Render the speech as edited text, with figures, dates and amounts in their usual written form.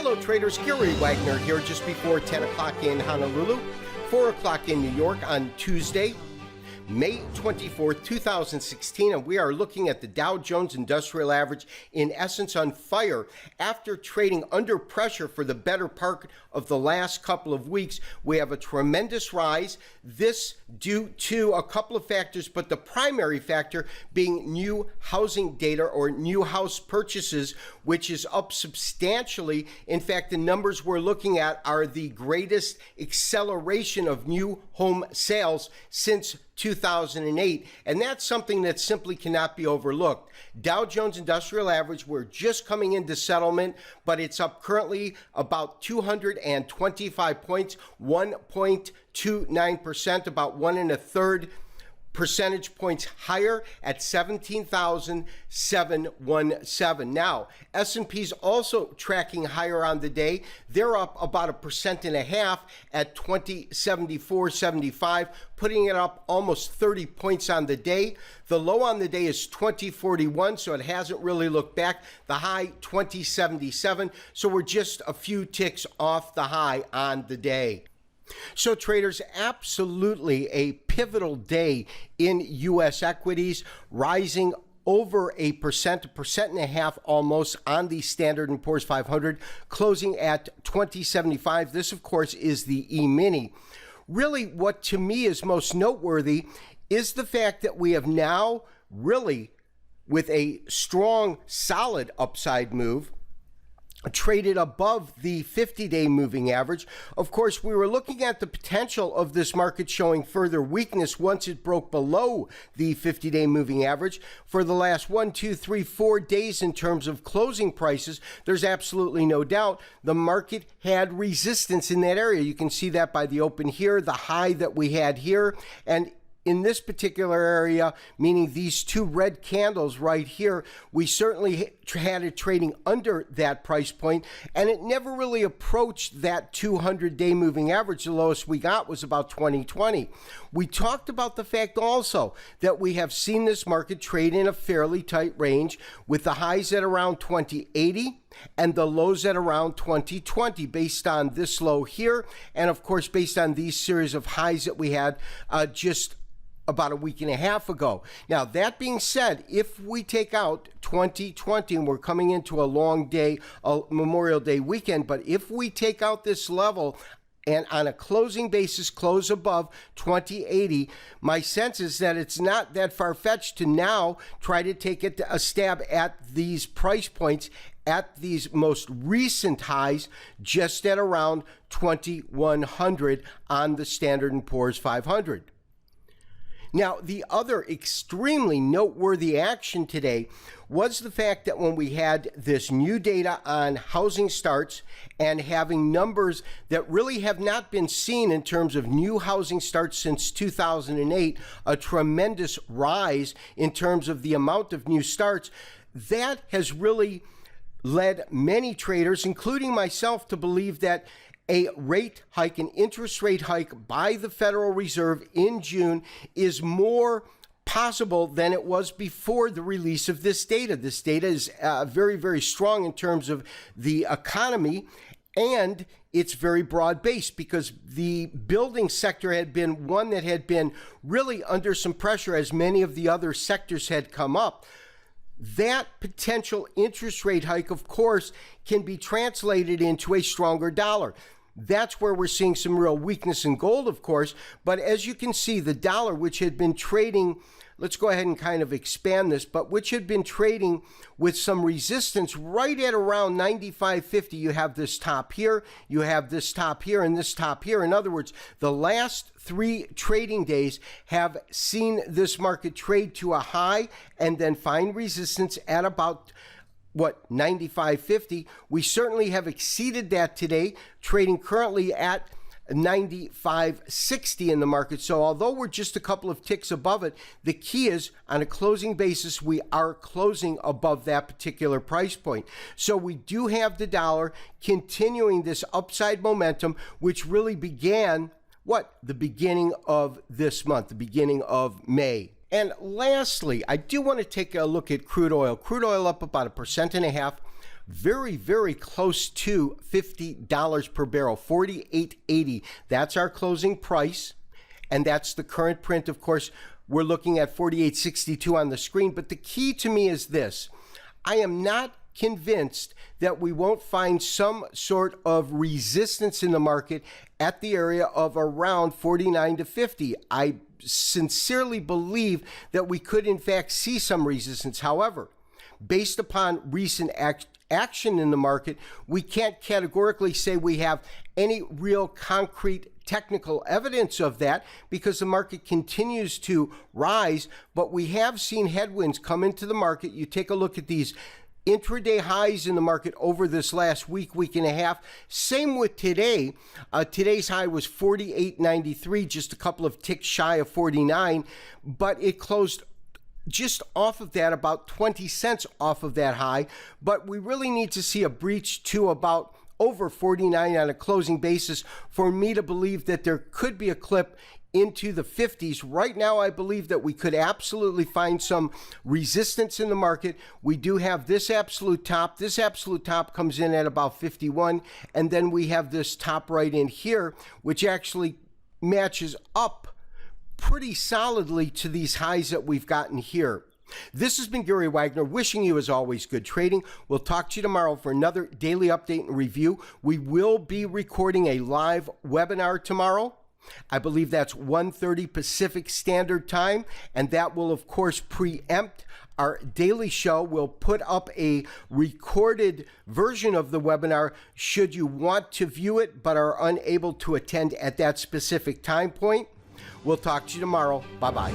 Hello traders, Gary Wagner here just before 10 o'clock in Honolulu, 4 o'clock in New York on Tuesday, May 24th, 2016, and we are looking at the Dow Jones Industrial Average in essence on fire. After trading under pressure for the better part of the last couple of weeks, we have a tremendous rise. This due to a couple of factors, but the primary factor being new housing data or new house purchases, which is up substantially. In fact, the numbers we're looking at are the greatest acceleration of new home sales since 2008, and that's something that simply cannot be overlooked. Dow Jones Industrial Average, we're just coming into settlement, but it's up currently about 225 points, 1.29%, about 1 1/3 percentage points higher at 17,717. Now, S&P's also tracking higher on the day. They're up about 1.5% at 2074.75, putting it up almost 30 points on the day. The low on the day is 2041, so it hasn't really looked back. The high 2077, so we're just a few ticks off the high on the day. So traders, absolutely a pivotal day in U.S. equities, rising over 1.5% almost on the Standard & Poor's 500, closing at 2075. This, of course, is the E-mini. Really, what to me is most noteworthy is the fact that we have now really, with a strong, solid upside move, traded above the 50-day moving average. Of course, we were looking at the potential of this market showing further weakness once it broke below the 50-day moving average. For the last 1, 2, 3, 4 days in terms of closing prices, there's absolutely no doubt the market had resistance in that area. You can see that by the open here, the high that we had here, and in this particular area, meaning these two red candles right here, we certainly had it trading under that price point, and it never really approached that 200-day moving average. The lowest we got was about 2020. We talked about the fact also that we have seen this market trade in a fairly tight range with the highs at around 2080 and the lows at around 2020 based on this low here, and of course based on these series of highs that we had just about a week and a half ago. Now, that being said, if we take out 2020, and we're coming into a long day, a Memorial Day weekend, but if we take out this level and on a closing basis close above 2080, my sense is that it's not that far-fetched to now try to take it a stab at these price points at these most recent highs, just at around 2100 on the Standard & Poor's 500. Now, the other extremely noteworthy action today was the fact that when we had this new data on housing starts and having numbers that really have not been seen in terms of new housing starts since 2008, a tremendous rise in terms of the amount of new starts, that has really led many traders, including myself, to believe that a rate hike, an interest rate hike by the Federal Reserve in June is more possible than it was before the release of this data. This data is very, very strong in terms of the economy, and it's very broad-based because the building sector had been one that had been really under some pressure as many of the other sectors had come up. That potential interest rate hike, of course, can be translated into a stronger dollar. That's where we're seeing some real weakness in gold, of course. But as you can see, the dollar, which had been trading, let's go ahead and kind of expand this, but which had been trading with some resistance right at around 95.50. You have this top here, you have this top here, and this top here. In other words, the last 3 trading days have seen this market trade to a high and then find resistance at about 95.50. We certainly have exceeded that today, trading currently at 95.60 in the market. So although we're just a couple of ticks above it, the key is on a closing basis, we are closing above that particular price point. So we do have the dollar continuing this upside momentum, which really began the beginning of this month, the beginning of May. And lastly, I do want to take a look at crude oil. Crude oil up about 1.5%. very, very close to $50 per barrel, $48.80. That's our closing price, and that's the current print. Of course, we're looking at $48.62 on the screen, but the key to me is this. I am not convinced that we won't find some sort of resistance in the market at the area of around 49 to 50. I sincerely believe that we could in fact see some resistance. However, based upon recent action in the market, we can't categorically say we have any real concrete technical evidence of that because the market continues to rise, but we have seen headwinds come into the market. You take a look at these intraday highs in the market over this last week and a half. Same with today. Today's high was 48.93, just a couple of ticks shy of 49, but it closed just off of that, about 20 cents off of that high. But we really need to see a breach to about over 49 on a closing basis for me to believe that there could be a clip into the 50s. Right now, I believe that we could absolutely find some resistance in the market. We do have this absolute top. This absolute top comes in at about 51. And then we have this top right in here, which actually matches up pretty solidly to these highs that we've gotten here. This has been Gary Wagner, wishing you, as always, good trading. We'll talk to you tomorrow for another daily update and review. We will be recording a live webinar tomorrow. I believe that's 1:30 Pacific Standard Time, and that will, of course, preempt our daily show. We'll put up a recorded version of the webinar should you want to view it but are unable to attend at that specific time point. We'll talk to you tomorrow. Bye-bye.